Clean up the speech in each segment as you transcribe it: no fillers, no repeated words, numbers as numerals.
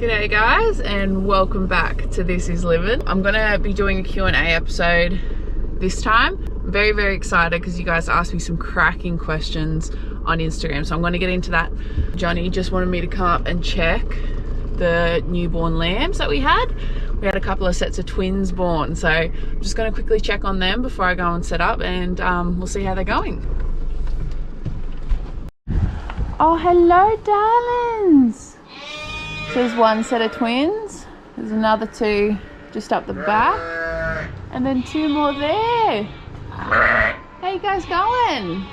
G'day guys, and welcome back to This Is Liv'N. I'm gonna be doing a Q&A episode this time. I'm very excited because you guys asked me some cracking questions on Instagram, so I'm going to get into that. Johnny just wanted me to come up and check the newborn lambs that we had. We had a couple of sets of twins born, so I'm just going to quickly check on them before I go and set up, and we'll see how they're going. Oh, hello darlings. So there's one set of twins, there's another two just up the back, and then two more there. How you guys going?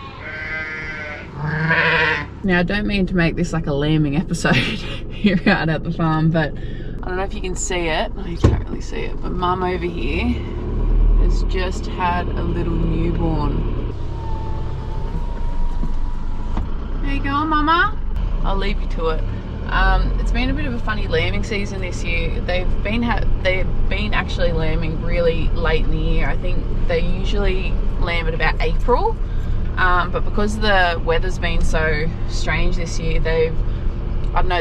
Now I don't mean to make this like a lambing episode here out at the farm, but I don't know if you can see it. Oh, you can't really see it, but Mum over here has just had a little newborn. How you going, Mama? I'll leave you to it. It's been a bit of a funny lambing season this year. They've been actually lambing really late in the year. I think they usually lamb at about April, but because the weather's been so strange this year, the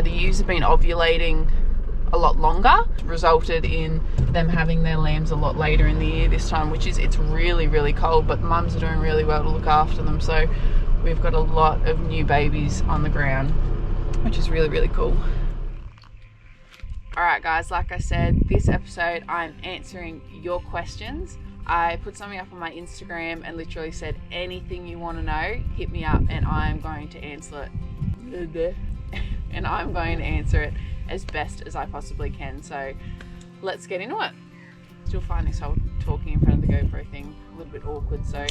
ewes have been ovulating a lot longer, resulted in them having their lambs a lot later in the year this time, it's really cold, but mums are doing really well to look after them, so we've got a lot of new babies on the ground, which is really cool. Alright guys, like I said, this episode I'm answering your questions. I put something up on my Instagram and literally said, anything you want to know, hit me up and I'm going to answer it. And I'm going to answer it as best as I possibly can. So let's get into it. Still find this whole talking in front of the GoPro thing a little bit awkward, so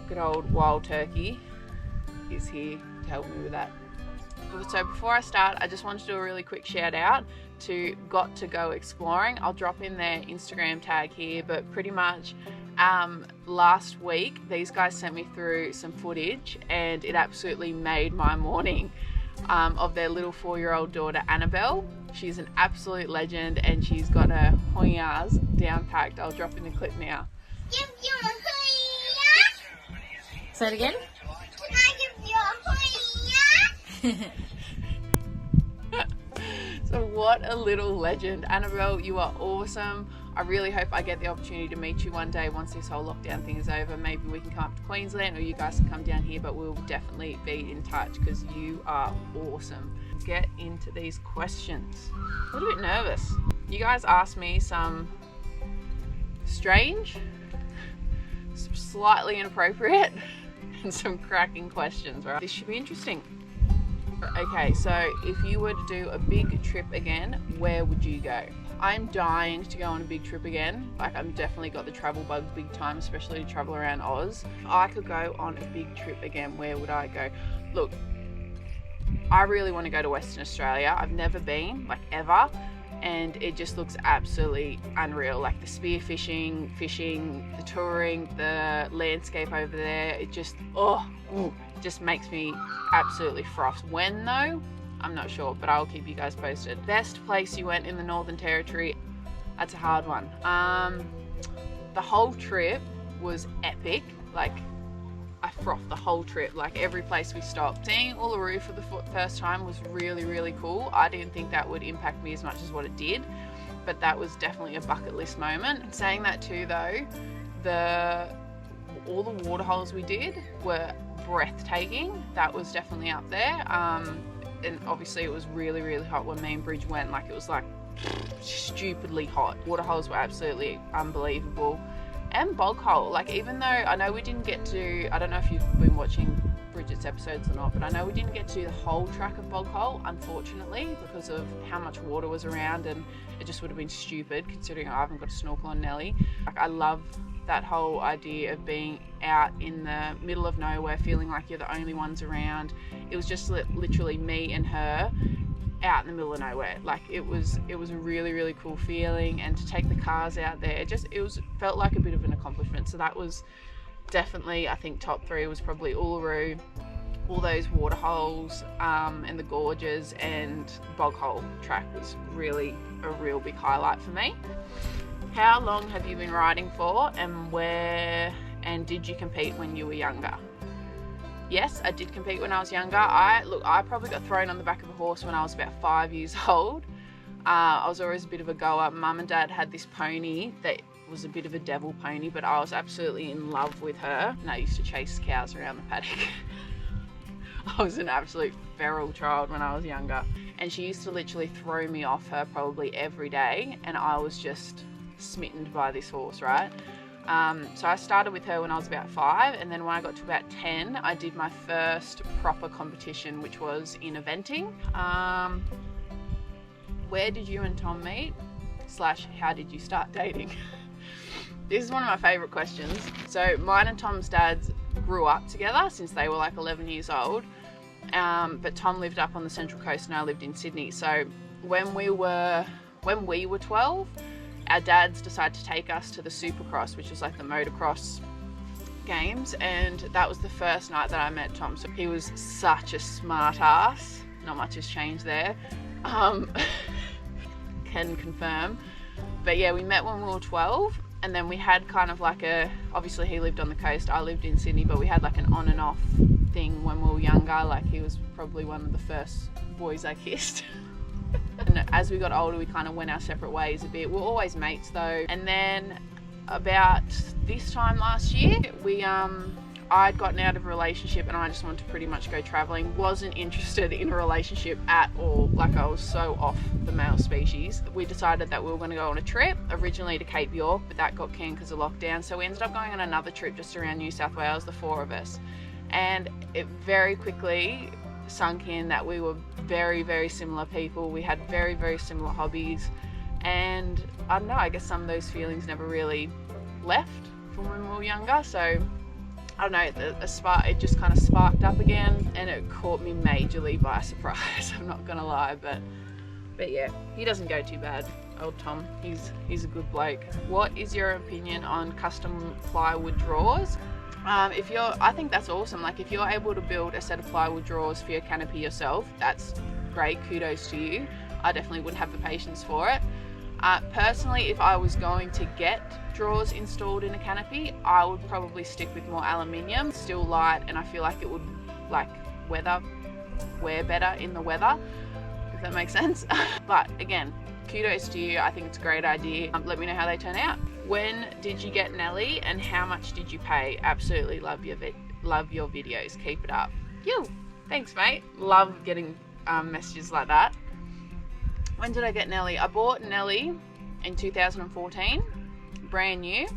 good old wild turkey is here to help me with that. So before I start, I just wanted to do a really quick shout out to Got to Go Exploring. I'll drop in their Instagram tag here, but pretty much last week these guys sent me through some footage and it absolutely made my morning of their little 4-year-old daughter Annabelle. She's an absolute legend and she's got her hoyas down packed. I'll drop in the clip now. Give you a hoya. Say it again. Can I give you a hoya? So what a little legend. Annabelle, you are awesome. I really hope I get the opportunity to meet you one day once this whole lockdown thing is over. Maybe we can come up to Queensland or you guys can come down here, but we'll definitely be in touch because you are awesome. Get into these questions. A little bit nervous. You guys asked me some strange, slightly inappropriate, and some cracking questions, right? This should be interesting. Okay, so if you were to do a big trip again, where would you go? I'm dying to go on a big trip again. Like, I'm definitely got the travel bug big time, especially to travel around Oz. If I could go on a big trip again, where would I go? Look, I really want to go to Western Australia. I've never been, like, ever, and it just looks absolutely unreal. Like the spearfishing, fishing, the touring, the landscape over there, it just, just makes me absolutely froth. When though, I'm not sure, but I'll keep you guys posted. Best place you went in the Northern Territory? That's a hard one. The whole trip was epic. Like, I frothed the whole trip, like every place we stopped. Seeing Uluru for the first time was really cool. I didn't think that would impact me as much as what it did, but that was definitely a bucket list moment. Saying that too though, all the waterholes we did were breathtaking. That was definitely up there. And obviously it was really hot when me and Bridge went. Like, it was like stupidly hot. Waterholes were absolutely unbelievable. And bog hole, like, even though I know we didn't get to, I don't know if you've been watching Bridget's episodes or not, but I know we didn't get to do the whole track of bog hole, unfortunately, because of how much water was around, and it just would have been stupid considering I haven't got a snorkel on Nelly. Like, I love that whole idea of being out in the middle of nowhere, feeling like you're the only ones around. It was just literally me and her out in the middle of nowhere. Like, it was a really cool feeling, and to take the cars out there, felt like a bit of an accomplishment. So that was definitely, I think, top 3 was probably Uluru, all those waterholes, and the gorges, and bog hole track was really a real big highlight for me. How long have you been riding for, and where, and did you compete when you were younger? Yes, I did compete when I was younger. Look, I probably got thrown on the back of a horse when I was about 5 years old. I was always a bit of a goer. Mum and Dad had this pony that was a bit of a devil pony, but I was absolutely in love with her. And I used to chase cows around the paddock. I was an absolute feral child when I was younger. And she used to literally throw me off her probably every day. And I was just smitten by this horse, right? So I started with her when I was about 5, and then when I got to about 10, I did my first proper competition, which was in eventing. Where did you and Tom meet? / how did you start dating? This is one of my favourite questions. So mine and Tom's dads grew up together since they were like 11 years old. But Tom lived up on the Central Coast and I lived in Sydney. So when we were 12, our dads decided to take us to the Supercross, which was like the motocross games, and that was the first night that I met Tom. So he was such a smart ass. Not much has changed there. Can confirm. But yeah, we met when we were 12, and then we had kind of like obviously he lived on the coast, I lived in Sydney, but we had like an on and off thing when we were younger. Like he was probably one of the first boys I kissed. And as we got older, we kind of went our separate ways a bit. We were always mates though. And then about this time last year, I'd gotten out of a relationship and I just wanted to pretty much go traveling. Wasn't interested in a relationship at all. Like I was so off the male species. We decided that we were going to go on a trip, originally to Cape York, but that got canned because of lockdown. So we ended up going on another trip just around New South Wales, the 4 of us. And it very quickly sunk in that we were very, very similar people. We had very, very similar hobbies. And I don't know, I guess some of those feelings never really left from when we were younger. So I don't know, it just kind of sparked up again, and it caught me majorly by surprise. I'm not gonna lie, but yeah, he doesn't go too bad, old Tom. He's a good bloke. What is your opinion on custom plywood drawers? I think that's awesome. Like if you're able to build a set of plywood drawers for your canopy yourself, that's great, kudos to you. I definitely wouldn't have the patience for it. Personally, if I was going to get drawers installed in a canopy, I would probably stick with more aluminium, still light, and I feel like it would like wear better in the weather, if that makes sense. But again, kudos to you. I think it's a great idea. Let me know how they turn out. When did you get Nelly and how much did you pay? Absolutely love your videos. Keep it up. Thanks, mate. Love getting messages like that. When did I get Nelly? I bought Nelly in 2014, brand new.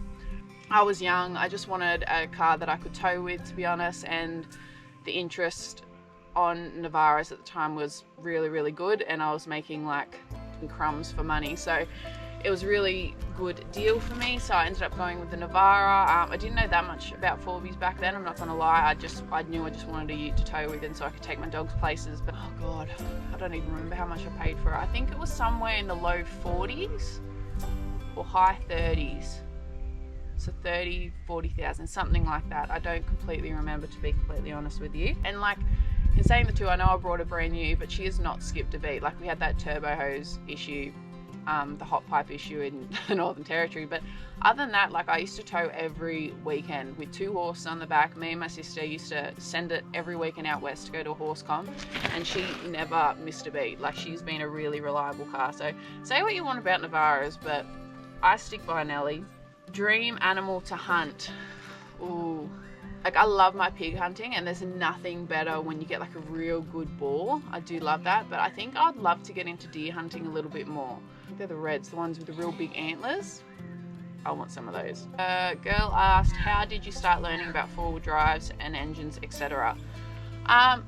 I was young. I just wanted a car that I could tow with, to be honest, and the interest on Navaras at the time was really, really good, and I was making like crumbs for money, so it was a really good deal for me. So I ended up going with the Navara. I didn't know that much about 4Bs back then, I'm not gonna lie. I knew I just wanted a ute to tow with, and so I could take my dogs places. But oh god, I don't even remember how much I paid for it. I think it was somewhere in the low 40s or high 30s. So 30,000-40,000, something like that. I don't completely remember, to be completely honest with you. And like, in saying the two, I know I brought her brand new, but she has not skipped a beat. Like we had that turbo hose issue, the hot pipe issue in the Northern Territory, but other than that, like I used to tow every weekend with 2 horses on the back. Me and my sister used to send it every weekend out west to go to a horse comp, and she never missed a beat. Like she's been a really reliable car. So say what you want about Navaras, but I stick by Nelly. Dream animal to hunt. Ooh. Like I love my pig hunting, and there's nothing better when you get like a real good boar. I do love that, but I think I'd love to get into deer hunting a little bit more. I think they're the reds, the ones with the real big antlers. I want some of those. Girl asked, how did you start learning about 4-wheel drives and engines, etc.?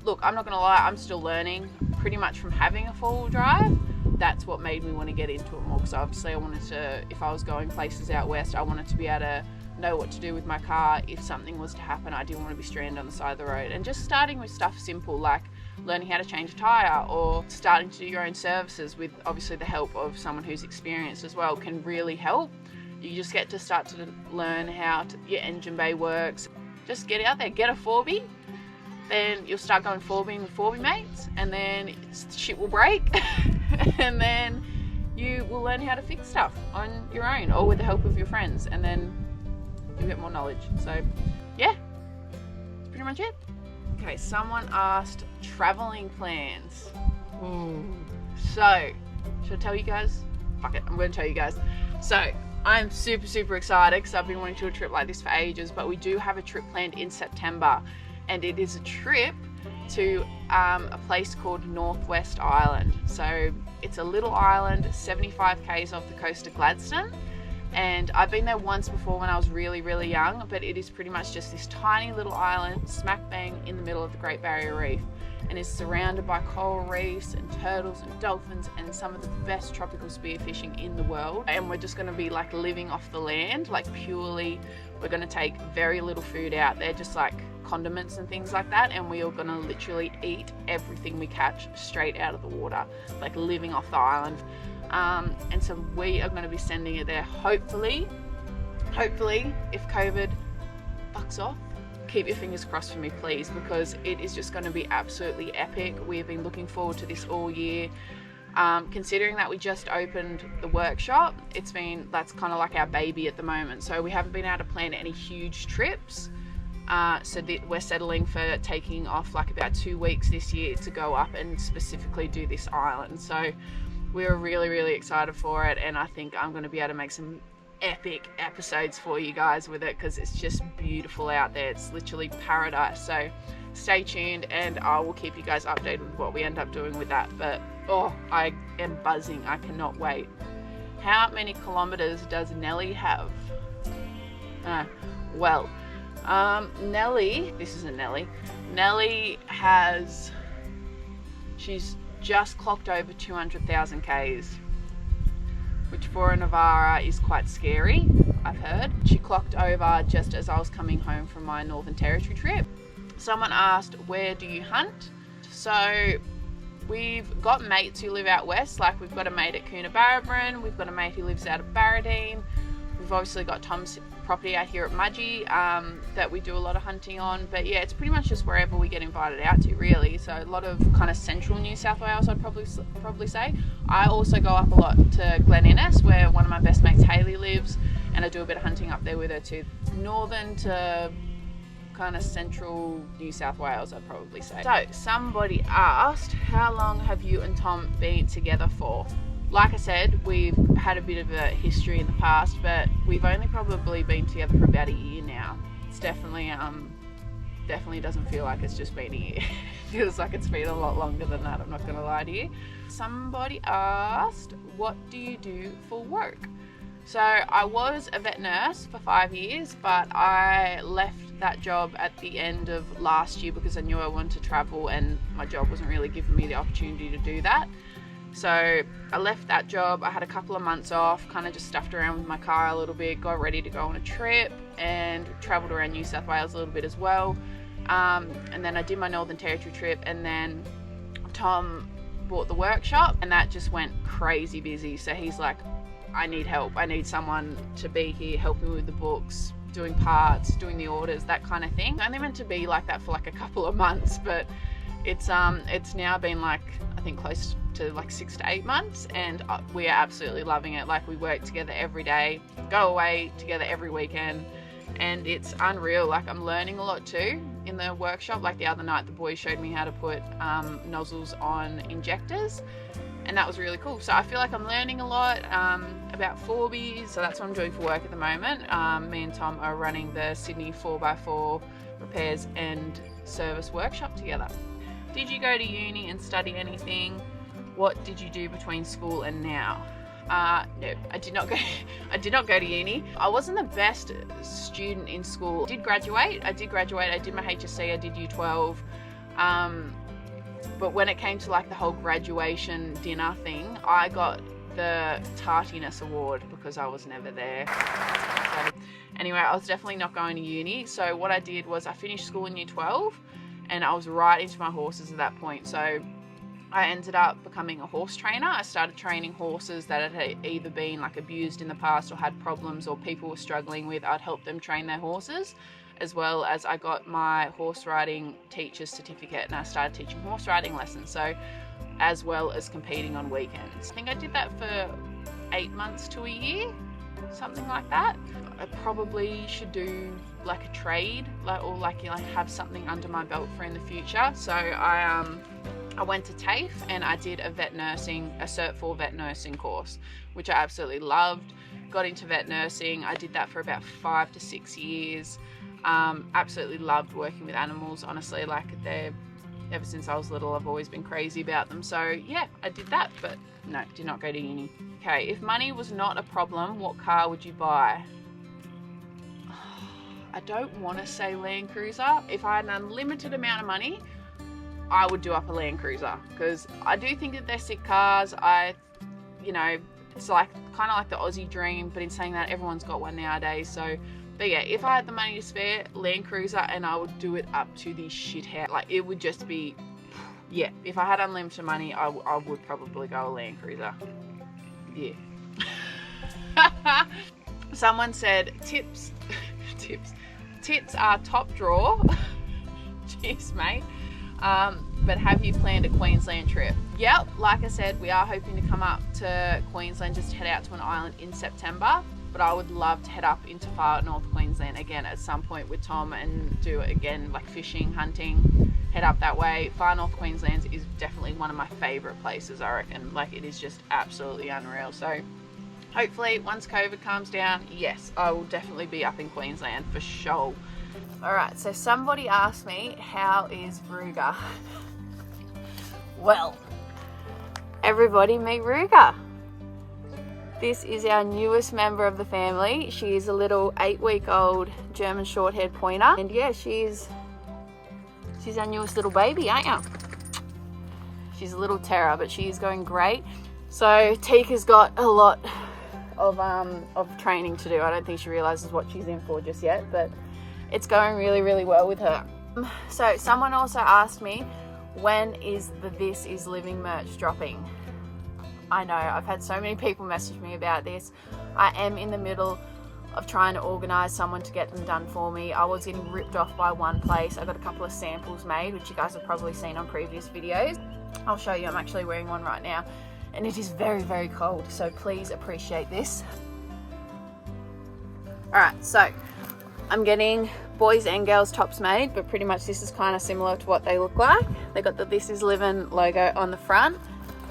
Look, I'm not gonna lie, I'm still learning. Pretty much from having a 4-wheel drive, that's what made me want to get into it more, because obviously I wanted to, if I was going places out west, I wanted to be able to know what to do with my car if something was to happen. I didn't want to be stranded on the side of the road. And just starting with stuff simple like learning how to change a tyre, or starting to do your own services with obviously the help of someone who's experienced as well, can really help. You just get to start to learn how your engine bay works. Just get out there, get a 4B, then you'll start going 4B with 4B mates, and then shit will break and then you will learn how to fix stuff on your own or with the help of your friends, and then you get more knowledge. So yeah, that's pretty much it. Okay, someone asked traveling plans. So, should I tell you guys? Fuck it, I'm going to tell you guys. So, I'm super excited because I've been wanting to do a trip like this for ages, but we do have a trip planned in September, and it is a trip to a place called Northwest Island. So, it's a little island 75 k's off the coast of Gladstone. And I've been there once before when I was really young, but it is pretty much just this tiny little island smack bang in the middle of the Great Barrier Reef, and is surrounded by coral reefs and turtles and dolphins and some of the best tropical spearfishing in the world. And we're just going to be like living off the land, like purely, we're going to take very little food out there, just like condiments and things like that, and we are going to literally eat everything we catch straight out of the water, like living off the island. And so we are going to be sending it there, hopefully if COVID fucks off. Keep your fingers crossed for me, please, because it is just going to be absolutely epic. We have been looking forward to this all year. Considering that we just opened the workshop, that's kind of like our baby at the moment, so we haven't been able to plan any huge trips. So we're settling for taking off like about 2 weeks this year to go up and specifically do this island. So we're really excited for it, and I think I'm going to be able to make some epic episodes for you guys with it, because it's just beautiful out there. It's literally paradise. So stay tuned, and I will keep you guys updated with what we end up doing with that. But oh, I am buzzing. I cannot wait. How many kilometers does Nellie have? Well, Nellie, this isn't Nellie. Nellie she's just clocked over 200,000 k's, which for a Navara is quite scary, I've heard. She clocked over just as I was coming home from my Northern Territory trip. Someone asked, where do you hunt? So we've got mates who live out west, like we've got a mate at Coonabarabran, we've got a mate who lives out of Barradine. We've obviously got Tom's property out here at Mudgee that we do a lot of hunting on, but yeah, it's pretty much just wherever we get invited out to, really. So a lot of kind of central New South Wales, I'd probably say. I also go up a lot to Glen Innes, where one of my best mates Hayley lives, and I do a bit of hunting up there with her too. Northern to kind of central New South Wales, I'd probably say. So somebody asked, how long have you and Tom been together for? Like I said, we've had a bit of a history in the past, but we've only probably been together for about a year now. It's definitely doesn't feel like it's just been a year. It feels like it's been a lot longer than that, I'm not gonna lie to you. Somebody asked, what do you do for work? So I was a vet nurse for 5 years, but I left that job at the end of last year because I knew I wanted to travel, and my job wasn't really giving me the opportunity to do that. So I left that job. I had a couple of months off, kind of just stuffed around with my car a little bit, got ready to go on a trip, and travelled around New South Wales a little bit as well. And then I did my Northern Territory trip, and then Tom bought the workshop, and that just went crazy busy. So he's like, I need help. I need someone to be here, helping with the books, doing parts, doing the orders, that kind of thing. It's only meant to be like that for like a couple of months, but it's now been like, I think close to like 6 to 8 months, and we are absolutely loving it. Like, we work together every day, go away together every weekend, and it's unreal. Like, I'm learning a lot too in the workshop. Like the other night, the boys showed me how to put nozzles on injectors, and that was really cool. So I feel like I'm learning a lot about 4Bs. So that's what I'm doing for work at the moment. Me and Tom are running the Sydney 4x4 repairs and service workshop together. Did you go to uni and study anything? What did you do between school and now? No, I did not go to uni. I wasn't the best student in school. I did graduate. I did my HSC, I did U12. But when it came to like the whole graduation dinner thing, I got the tardiness award because I was never there. So anyway, I was definitely not going to uni. So what I did was I finished school in year 12, and I was right into my horses at that point. So I ended up becoming a horse trainer. I started training horses that had either been like abused in the past or had problems or people were struggling with. I'd help them train their horses, as well as I got my horse riding teacher's certificate, and I started teaching horse riding lessons, so as well as competing on weekends. I think I did that for 8 months to a year, something like that. I probably should do like a trade, or like, you know, have something under my belt for in the future. So I went to TAFE and I did a Cert 4 vet nursing course, which I absolutely loved. Got into vet nursing. I did that for about 5 to 6 years. Absolutely loved working with animals. Honestly, like, ever since I was little, I've always been crazy about them. So yeah, I did that, but no, did not go to uni. Okay, if money was not a problem, what car would you buy? I don't want to say Land Cruiser. If I had an unlimited amount of money, I would do up a Land Cruiser, because I do think that they're sick cars. You know, it's like kind of like the Aussie dream, but in saying that, everyone's got one nowadays. So, but yeah, if I had the money to spare, Land Cruiser, and I would do it up to the shit house. Like, it would just be, yeah, if I had unlimited money, I would probably go a Land Cruiser. Yeah. Someone said tits are top drawer. Cheers, mate. But have you planned a Queensland trip? Yep, like I said, we are hoping to come up to Queensland, just head out to an island in September. But I would love to head up into far North Queensland again at some point with Tom, and do it again, like fishing, hunting, head up that way. Far North Queensland is definitely one of my favourite places, I reckon. Like, it is just absolutely unreal. So hopefully once COVID calms down, yes, I will definitely be up in Queensland for sure. Alright, so somebody asked me, how is Ruger? Well, everybody meet Ruger. This is our newest member of the family. She is a little 8-week-old German short-haired pointer. And yeah, she's our newest little baby, ain't ya? She's a little terror, but she is going great. So Tika's got a lot of training to do. I don't think she realizes what she's in for just yet, but it's going really, really well with her. So someone also asked me, when is the This Is Living merch dropping? I know, I've had so many people message me about this. I am in the middle of trying to organise someone to get them done for me. I was getting ripped off by one place. I got a couple of samples made, which you guys have probably seen on previous videos. I'll show you, I'm actually wearing one right now. And it is very, very cold, so please appreciate this. Alright, so I'm getting boys and girls tops made, but pretty much this is kind of similar to what they look like. They got the This Is LIV'N logo on the front,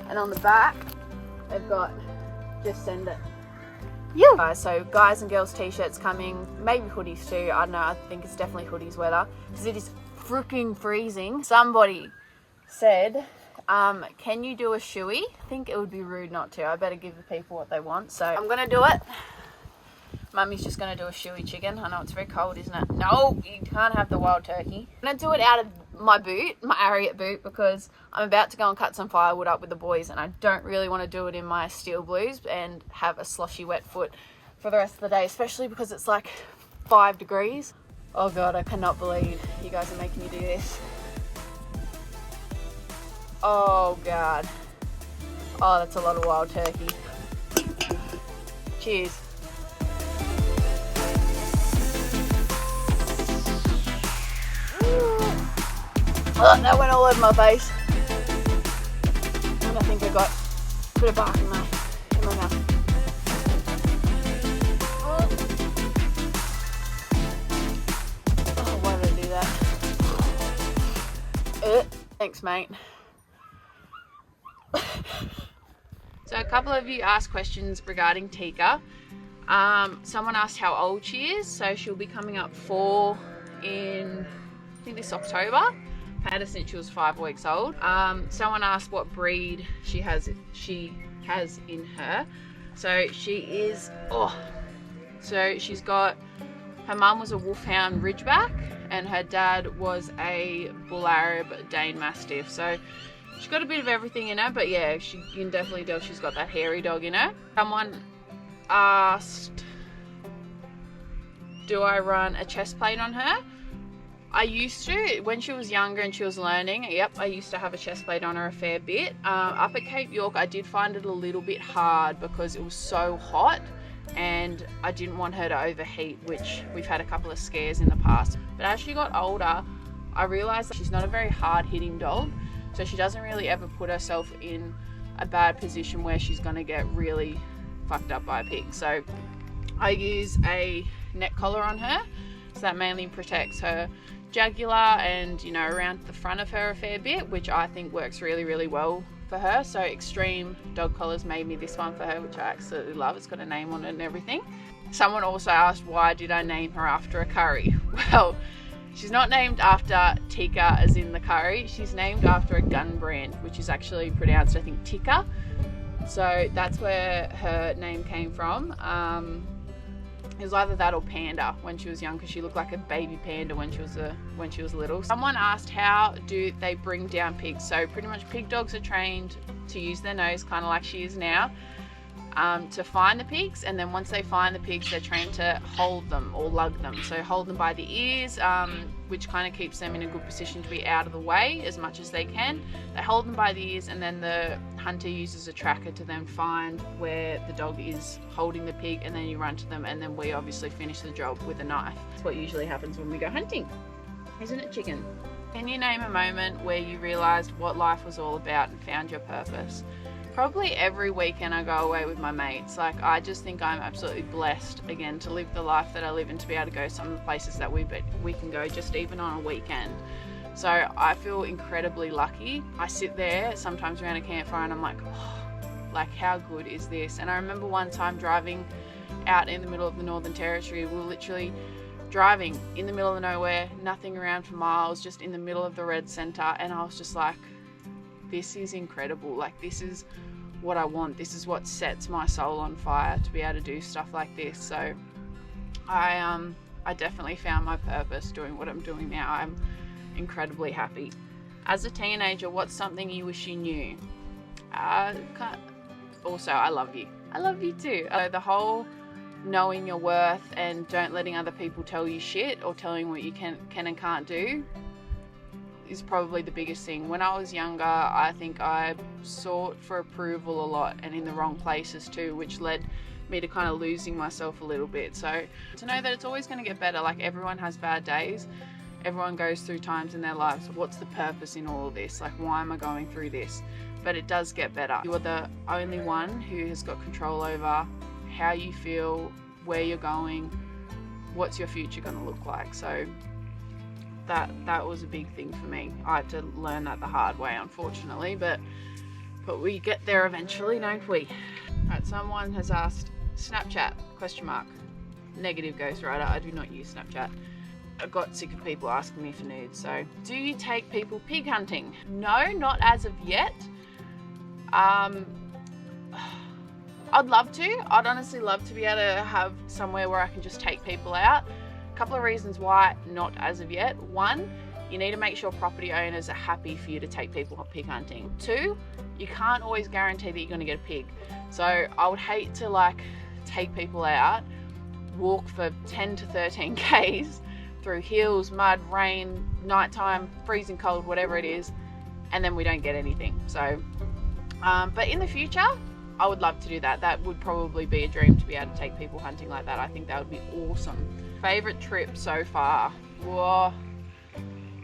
and on the back they've got Just Send It. Yeah. So guys and girls t-shirts coming, maybe hoodies too. I don't know, I think it's definitely hoodies weather, because it is freaking freezing. Somebody said, can you do a SHOEY? I think it would be rude not to. I better give the people what they want, so I'm gonna do it. Mummy's just gonna do a SHOEY chicken. I know it's very cold, isn't it? No, you can't have the wild turkey. I'm gonna do it out of my boot, my Ariat boot, because I'm about to go and cut some firewood up with the boys, and I don't really want to do it in my steel blues and have a sloshy wet foot for the rest of the day, especially because it's like 5 degrees. Oh God, I cannot believe you guys are making me do this. Oh God. Oh, that's a lot of wild turkey. Cheers. Oh, that went all over my face. And I think I got a bit of bark in my mouth. Oh, why did I do that? Thanks, mate. So a couple of you asked questions regarding Tika. Someone asked how old she is. So she'll be coming up 4 in, I think, this October. Had her since she was 5 weeks old. Someone asked what breed she has in her. So she is, so she's got, her mum was a Wolfhound Ridgeback and her dad was a Bull Arab Dane Mastiff. So she's got a bit of everything in her, but yeah, you can definitely tell she's got that hairy dog in her. Someone asked, do I run a chest plate on her? I used to, when she was younger and she was learning, yep, I used to have a chest plate on her a fair bit. Up at Cape York, I did find it a little bit hard because it was so hot and I didn't want her to overheat, which we've had a couple of scares in the past. But as she got older, I realised that she's not a very hard-hitting dog, so she doesn't really ever put herself in a bad position where she's going to get really fucked up by a pig. So I use a neck collar on her, so that mainly protects her jugular and, you know, around the front of her a fair bit, which I think works really, really well for her. So Extreme Dog Collars made me this one for her, which I absolutely love. It's got a name on it and everything. Someone also asked, why did I name her after a curry? Well, she's not named after Tikka as in the curry. She's named after a gun brand, which is actually pronounced, I think, Tikka. So that's where her name came from. It was either that or Panda when she was young, because she looked like a baby panda when she was little. Someone asked, how do they bring down pigs? So pretty much pig dogs are trained to use their nose, kind of like she is now, to find the pigs, and then once they find the pigs, they're trained to hold them or lug them. So hold them by the ears, which kind of keeps them in a good position to be out of the way as much as they can. They hold them by the ears, and then the hunter uses a tracker to then find where the dog is holding the pig, and then you run to them, and then we obviously finish the job with a knife. That's what usually happens when we go hunting, isn't it, chicken? Can you name a moment where you realised what life was all about and found your purpose? Probably every weekend I go away with my mates. Like, I just think I'm absolutely blessed, again, to live the life that I live and to be able to go some of the places that we can go just even on a weekend. So I feel incredibly lucky. I sit there sometimes around a campfire and I'm like, oh, like, how good is this? And I remember one time driving out in the middle of the Northern Territory. We were literally driving in the middle of nowhere, nothing around for miles, just in the middle of the red centre, and I was just like, this is incredible. Like, this is what I want. This is what sets my soul on fire, to be able to do stuff like this. So I definitely found my purpose doing what I'm doing now. I'm incredibly happy. As a teenager, what's something you wish you knew? Also, I love you. I love you too. The whole knowing your worth and don't letting other people tell you shit or telling what you can and can't do is probably the biggest thing. When I was younger, I think I sought for approval a lot, and in the wrong places too, which led me to kind of losing myself a little bit. So to know that it's always going to get better. Like, everyone has bad days, everyone goes through times in their lives. What's the purpose in all of this? Like, why am I going through this? But it does get better. You are the only one who has got control over how you feel, where you're going, what's your future going to look like. So that was a big thing for me. I had to learn that the hard way, unfortunately, but we get there eventually, don't we? Right, someone has asked, Snapchat, ? Negative, ghostwriter. I do not use Snapchat. I got sick of people asking me for nudes. So, do you take people pig hunting? No, not as of yet. I'd love to. I'd honestly love to be able to have somewhere where I can just take people out. A couple of reasons why not as of yet. One, you need to make sure property owners are happy for you to take people pig hunting. Two, you can't always guarantee that you're going to get a pig. So I would hate to, like, take people out, walk for 10 to 13 k's through hills, mud, rain, nighttime, freezing cold, whatever it is, and then we don't get anything. So, but in the future, I would love to do that. That would probably be a dream, to be able to take people hunting like that. I think that would be awesome. Favorite trip so far? Whoa.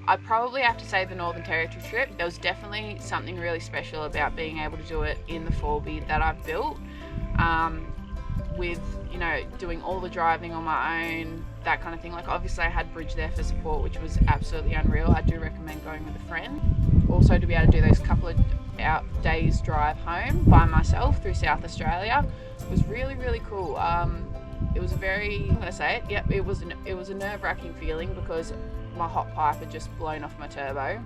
I'd probably have to say the Northern Territory trip. There was definitely something really special about being able to do it in the 4B that I've built, with, you know, doing all the driving on my own, that kind of thing. Like, obviously I had Bridge there for support, which was absolutely unreal. I do recommend going with a friend. Also, to be able to do those couple of days drive home by myself through South Australia was really, really cool. It was a very, I'm gonna say it, yep, it was a nerve-wracking feeling, because my hot pipe had just blown off my turbo,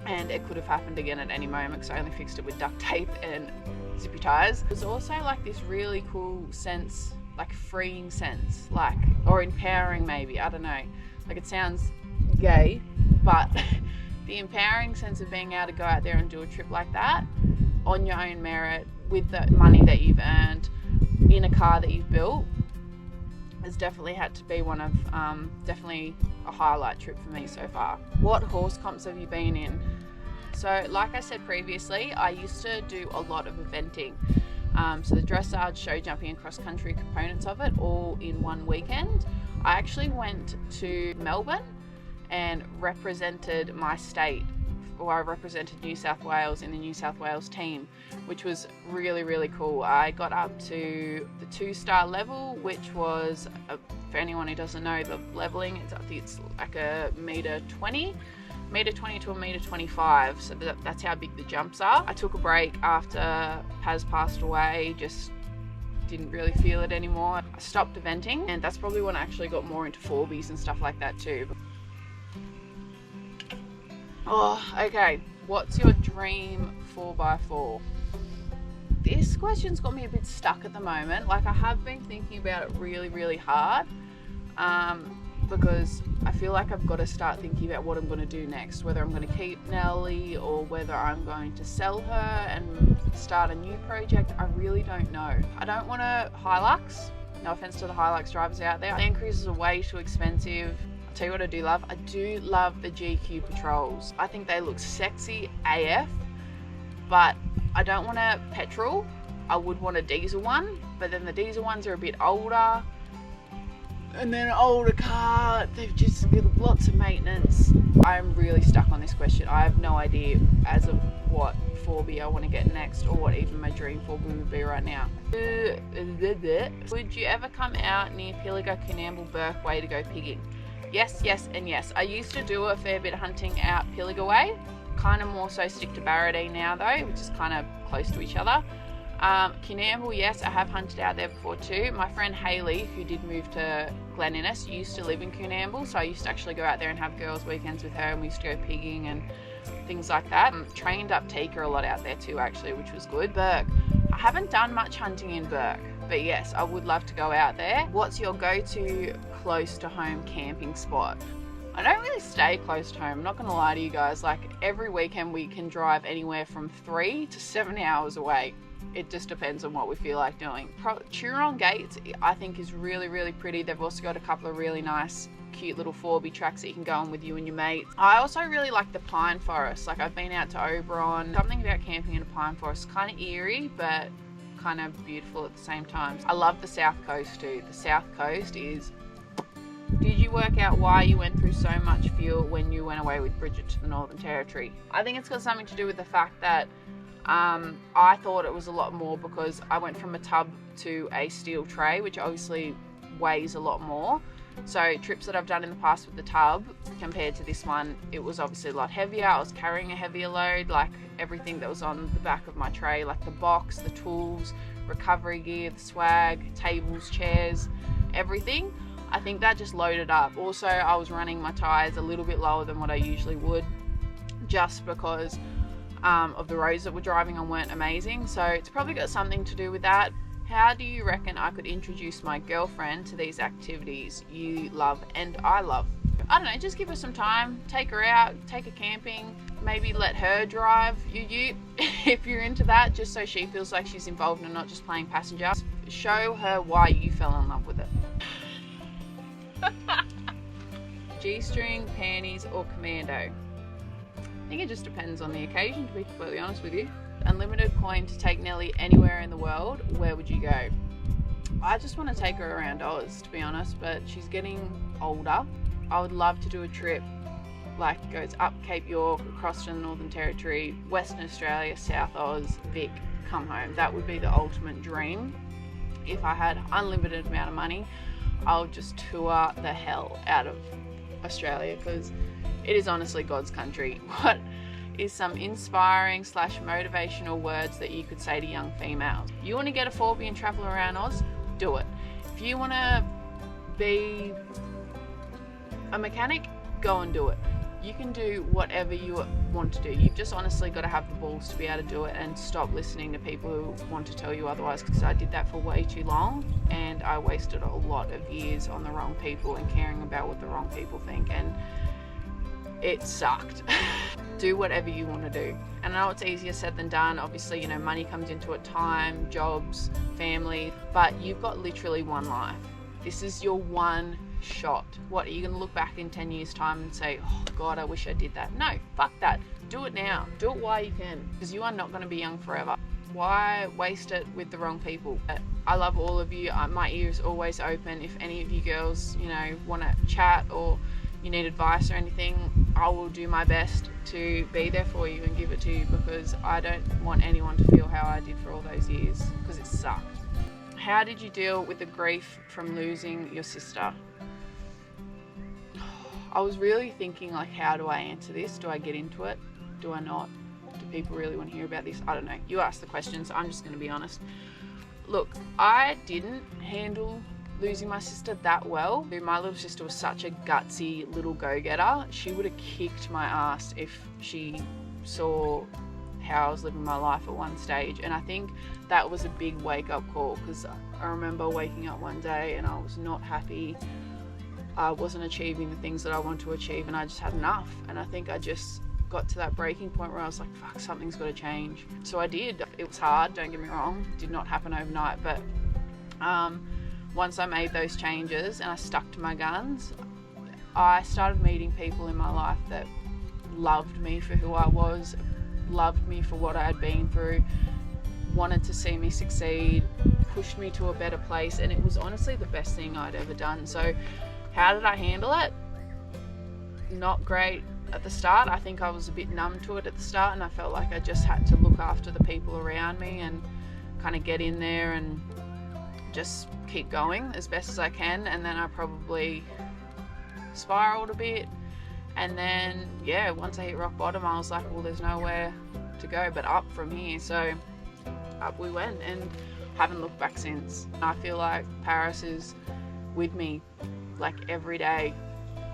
and it could have happened again at any moment, because I only fixed it with duct tape and zippy ties. It was also like this really cool sense, like freeing sense, like, or empowering maybe, I don't know. Like, it sounds gay, but the empowering sense of being able to go out there and do a trip like that on your own merit, with the money that you've earned, in a car that you've built, has definitely had to be one of, definitely a highlight trip for me so far. What horse comps have you been in? So, like I said previously, I used to do a lot of eventing. So the dressage, show jumping and cross country components of it all in one weekend. I actually went to Melbourne and represented my state or I represented New South Wales in the New South Wales team, which was really, really cool. I got up to the 2-star level, which was, for anyone who doesn't know, the leveling, I think it's like a metre 20 to a metre 25, so that's how big the jumps are. I took a break after Paz passed away, just didn't really feel it anymore. I stopped eventing, and that's probably when I actually got more into 4Bs and stuff like that too. Oh, okay. What's your dream 4x4? This question's got me a bit stuck at the moment. Like, I have been thinking about it really, really hard, because I feel like I've got to start thinking about what I'm going to do next, whether I'm going to keep Nelly or whether I'm going to sell her and start a new project. I really don't know. I don't want a Hilux. No offense to the Hilux drivers out there. Land Cruisers are way too expensive. I'll tell you what I do love. I do love the GQ Patrols. I think they look sexy AF, but I don't want a petrol. I would want a diesel one, but then the diesel ones are a bit older. And then an older car, they've just got lots of maintenance. I'm really stuck on this question. I have no idea as of what 4B I want to get next, or what even my dream 4B would be right now. Would you ever come out near Pilliga, Coonamble, Burke Way to go pigging? Yes, yes, and yes. I used to do a fair bit of hunting out Pilliga Way. Kind of more so stick to Barradee now though, which is kind of close to each other. Coonamble, yes, I have hunted out there before too. My friend Hayley, who did move to Glen Innes, used to live in Coonamble, so I used to actually go out there and have girls' weekends with her, and we used to go pigging and things like that. Trained up Tika a lot out there too, actually, which was good. Burke, I haven't done much hunting in Burke, but yes, I would love to go out there. What's your go-to close to home camping spot? I don't really stay close to home, I'm not going to lie to you guys. Like, every weekend we can drive anywhere from 3 to 7 hours away. It just depends on what we feel like doing. Turon Gates, I think, is really, really pretty. They've also got a couple of really nice, cute little 4B tracks that you can go on with you and your mates. I also really like the pine forest. Like, I've been out to Oberon. Something about camping in a pine forest, kind of eerie, but kind of beautiful at the same time. I love the South Coast too. The South Coast is... Did you work out why you went through so much fuel when you went away with Bridget to the Northern Territory? I think it's got something to do with the fact that I thought it was a lot more because I went from a tub to a steel tray, which obviously weighs a lot more. So trips that I've done in the past with the tub compared to this one, it was obviously a lot heavier. I was carrying a heavier load, like everything that was on the back of my tray, like the box, the tools, recovery gear, the swag, tables, chairs, everything. I think that just loaded up. Also, I was running my tyres a little bit lower than what I usually would, just because of the roads that we're driving on weren't amazing. So it's probably got something to do with that. How do you reckon I could introduce my girlfriend to these activities you love and I love? I don't know, just give her some time, take her out, take her camping, maybe let her drive you if you're into that, just so she feels like she's involved and not just playing passenger. Show her why you fell in love with it. G-string, panties, or commando? I think it just depends on the occasion, to be completely honest with you. Unlimited coin to take Nelly anywhere in the world, where would you go? I just want to take her around Oz, to be honest, but she's getting older. I would love to do a trip like goes up Cape York, across to the Northern Territory, Western Australia, South Oz, Vic, come home. That would be the ultimate dream. If I had unlimited amount of money, I would just tour the hell out of Australia, because it is honestly God's country. What is some inspiring / motivational words that you could say to young females? You want to get a 4B and travel around Oz? Do it. If you want to be a mechanic, go and do it. You can do whatever you want to do. You've just honestly got to have the balls to be able to do it and stop listening to people who want to tell you otherwise, because I did that for way too long and I wasted a lot of years on the wrong people and caring about what the wrong people think, and it sucked. Do whatever you want to do. And I know it's easier said than done. Obviously, you know, money comes into it, time, jobs, family, but you've got literally one life. This is your one shot. What, are you going to look back in 10 years time and say, oh God, I wish I did that? No, fuck that. Do it now. Do it while you can, because you are not going to be young forever. Why waste it with the wrong people? I love all of you. My ear is always open. If any of you girls, you know, want to chat or you need advice or anything, I will do my best to be there for you and give it to you, because I don't want anyone to feel how I did for all those years, because it sucked. How did you deal with the grief from losing your sister? I was really thinking, like, how do I answer this? Do I get into it? Do I not? Do people really want to hear about this? I don't know. You asked the questions. I'm just going to be honest. Look, I didn't handle losing my sister that well. My little sister was such a gutsy little go-getter. She would have kicked my ass if she saw how I was living my life at one stage. And I think that was a big wake-up call, because I remember waking up one day and I was not happy. I wasn't achieving the things that I wanted to achieve, and I just had enough. And I think I just got to that breaking point where I was like, fuck, something's got to change. So I did. It was hard, don't get me wrong. It did not happen overnight, but once I made those changes and I stuck to my guns, I started meeting people in my life that loved me for who I was, loved me for what I had been through, wanted to see me succeed, pushed me to a better place, and it was honestly the best thing I'd ever done. So how did I handle it? Not great at the start. I think I was a bit numb to it at the start, and I felt like I just had to look after the people around me and kind of get in there and just keep going as best as I can. And then I probably spiraled a bit, and then yeah, once I hit rock bottom, I was like, well, there's nowhere to go but up from here. So up we went, and haven't looked back since. I feel like Paris is with me like every day,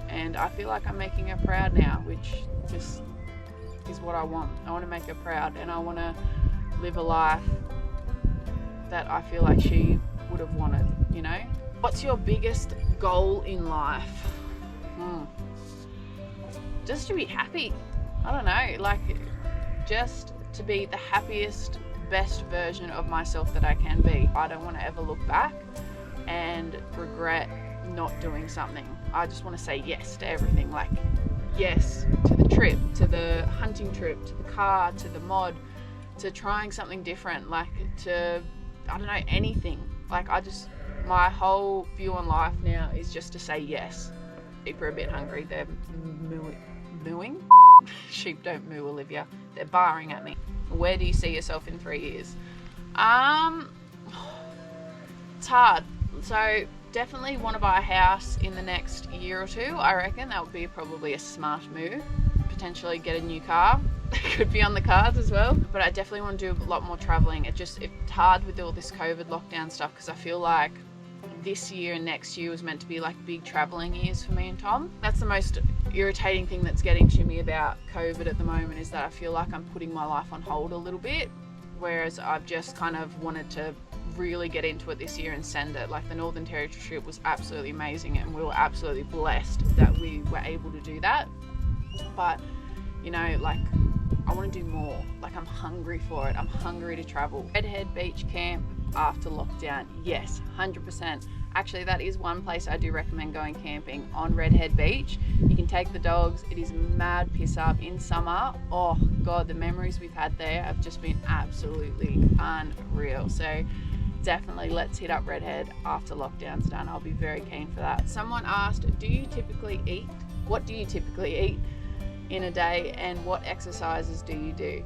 and I feel like I'm making her proud now, which just is what I want. I want to make her proud, and I want to live a life that I feel like she would have wanted, you know? What's your biggest goal in life? Just to be happy. I don't know, like just to be the happiest, best version of myself that I can be. I don't want to ever look back and regret not doing something. I just want to say yes to everything, like yes to the trip, to the hunting trip, to the car, to the mod, to trying something different, like to, I don't know, anything. Like my whole view on life now is just to say yes. Sheep are a bit hungry. They're mooing. Sheep don't moo, Olivia. They're barring at me. Where do you see yourself in 3 years? It's hard. So definitely want to buy a house in the next year or two. I reckon that would be probably a smart move. Potentially get a new car. Could be on the cards as well. But I definitely want to do a lot more traveling. It's hard with all this COVID lockdown stuff, because I feel like this year and next year was meant to be like big traveling years for me and Tom. That's the most irritating thing that's getting to me about COVID at the moment, is that I feel like I'm putting my life on hold a little bit, whereas I've just kind of wanted to really get into it this year and send it. Like the Northern Territory trip was absolutely amazing, and we were absolutely blessed that we were able to do that. But you know, like I want to do more. Like I'm hungry for it. I'm hungry to travel. Redhead Beach camp after lockdown. Yes, 100%. Actually, that is one place I do recommend going camping, on Redhead Beach. You can take the dogs. It is mad piss up in summer. Oh God, the memories we've had there have just been absolutely unreal. So definitely let's hit up Redhead after lockdown's done. I'll be very keen for that. Someone asked, what do you typically eat in a day, and what exercises do you do?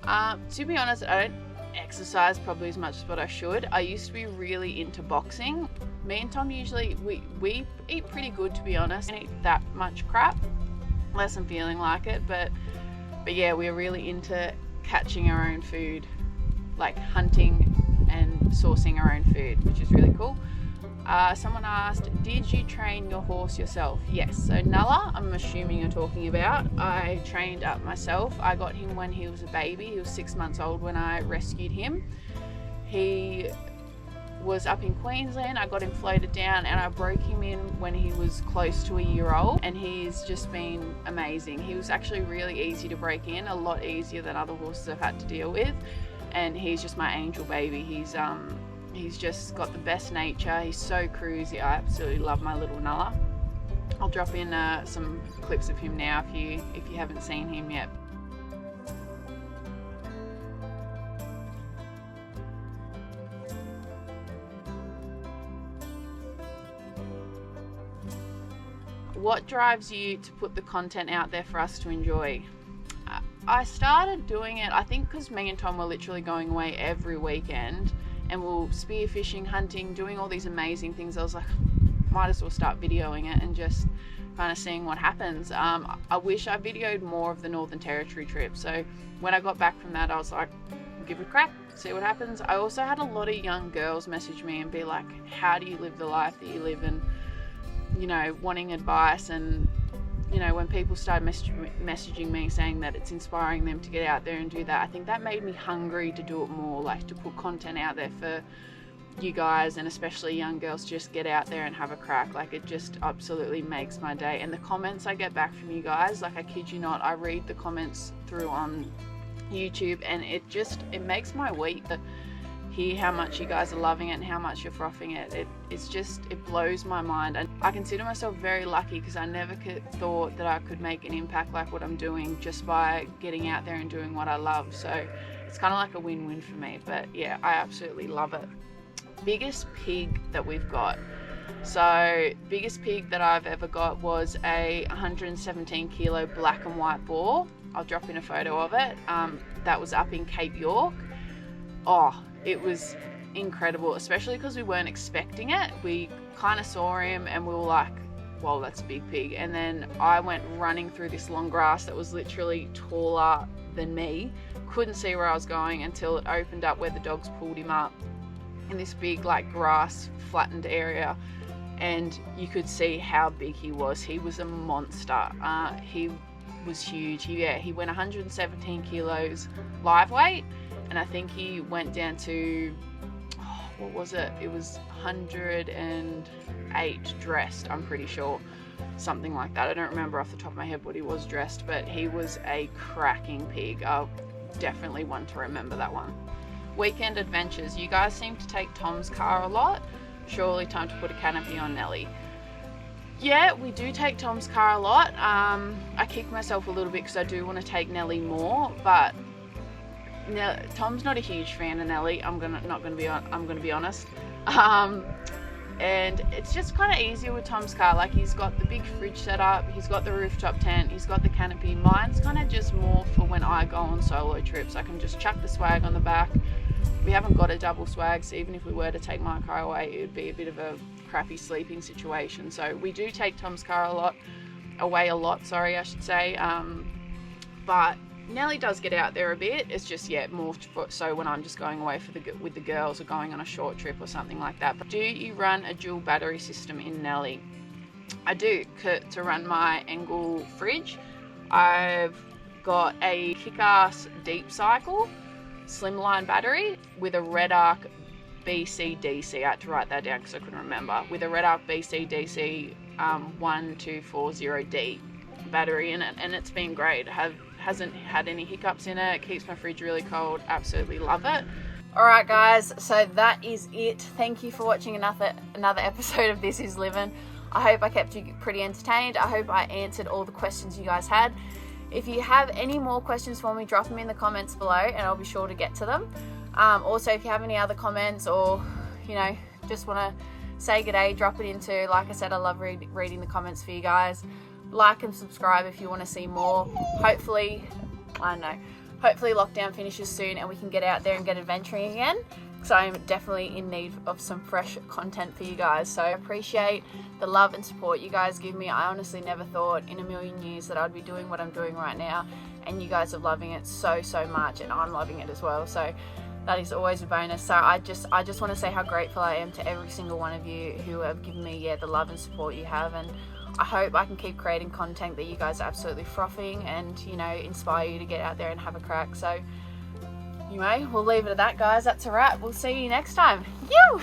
To be honest, I don't exercise probably as much as what I should. I used to be really into boxing. Me and Tom usually, we eat pretty good, to be honest. I don't eat that much crap, unless I'm feeling like it, but yeah, we're really into catching our own food, like hunting and sourcing our own food, which is really cool. Someone asked, did you train your horse yourself? Yes. So Nala, I'm assuming you're talking about, I trained up myself. I got him when he was a baby. He was 6 months old when I rescued him. He was up in Queensland. I got him floated down, and I broke him in when he was close to a year old, and he's just been amazing. He was actually really easy to break in, a lot easier than other horses I've had to deal with, and he's just my angel baby. He's just got the best nature. He's so cruisy. I absolutely love my little Nala. I'll drop in some clips of him now if you haven't seen him yet. what drives you to put the content out there for us to enjoy? I started doing it, I think, because me and Tom were literally going away every weekend, and we'll spearfishing, hunting, doing all these amazing things. I was like, might as well start videoing it and just kind of seeing what happens. I wish I videoed more of the Northern Territory trip. So when I got back from that, I was like, give it a crack, see what happens. I also had a lot of young girls message me and be like, how do you live the life that you live, and you know, wanting advice. And you know, when people started messaging me saying that it's inspiring them to get out there and do that, I think that made me hungry to do it more, like to put content out there for you guys, and especially young girls, just get out there and have a crack. Like, it just absolutely makes my day. And the comments I get back from you guys, like, I kid you not, I read the comments through on YouTube, and it makes my week to hear how much you guys are loving it and how much you're frothing it. It blows my mind. And I consider myself very lucky, because I never thought that I could make an impact like what I'm doing just by getting out there and doing what I love. So it's kind of like a win-win for me. But yeah, I absolutely love it. Biggest pig that we've got. So biggest pig that I've ever got was a 117 kilo black and white boar. I'll drop in a photo of it. That was up in Cape York. Oh, it was incredible, especially because we weren't expecting it. We kind of saw him and we were like, well, that's a big pig. And then I went running through this long grass that was literally taller than me. Couldn't see where I was going until it opened up where the dogs pulled him up in this big, like, grass flattened area, and you could see how big he was. He was a monster. He was huge. He went 117 kilos live weight, and I think he went down to, what was it? It was 108 dressed, I'm pretty sure. Something like that. I don't remember off the top of my head what he was dressed, but he was a cracking pig. Definitely one to remember, that one. Weekend adventures. You guys seem to take Tom's car a lot. Surely time to put a canopy on Nelly. Yeah, we do take Tom's car a lot. I kick myself a little bit because I do want to take Nelly more, but Tom's not a huge fan of Nelly. I'm gonna be honest. And it's just kind of easier with Tom's car. Like, he's got the big fridge set up, he's got the rooftop tent, he's got the canopy. Mine's kind of just more for when I go on solo trips. I can just chuck the swag on the back. We haven't got a double swag, so even if we were to take my car away, it would be a bit of a crappy sleeping situation. So we do take Tom's car away a lot, I should say. But Nelly does get out there a bit. It's just, yeah, more so when I'm just going away with the girls or going on a short trip or something like that. But do you run a dual battery system in Nelly? I do. To run my Engel fridge, I've got a kick-ass deep cycle slimline battery with a Red Arc BC-DC. I had to write that down because I couldn't remember. With a Red Arc BC-DC 1240D battery in it, and it's been great. Hasn't had any hiccups in it. Keeps my fridge really cold. Absolutely love it. Alright guys, so that is it. Thank you for watching another episode of This Is Liv'N. I hope I kept you pretty entertained. I hope I answered all the questions you guys had. If you have any more questions for me, drop them in the comments below and I'll be sure to get to them. Also, if you have any other comments, or you know, just want to say good day, drop it into, like I said, I love reading the comments for you guys. Like and subscribe if you want to see more. Hopefully lockdown finishes soon and we can get out there and get adventuring again, because I'm definitely in need of some fresh content for you guys. So I appreciate the love and support you guys give me. I honestly never thought in a million years that I'd be doing what I'm doing right now, and you guys are loving it so much, and I'm loving it as well. So that is always a bonus. So I just want to say how grateful I am to every single one of you who have given me the love and support you have, and I hope I can keep creating content that you guys are absolutely frothing and, you know, inspire you to get out there and have a crack. So anyway, we'll leave it at that, guys. That's a wrap. We'll see you next time. Yoo!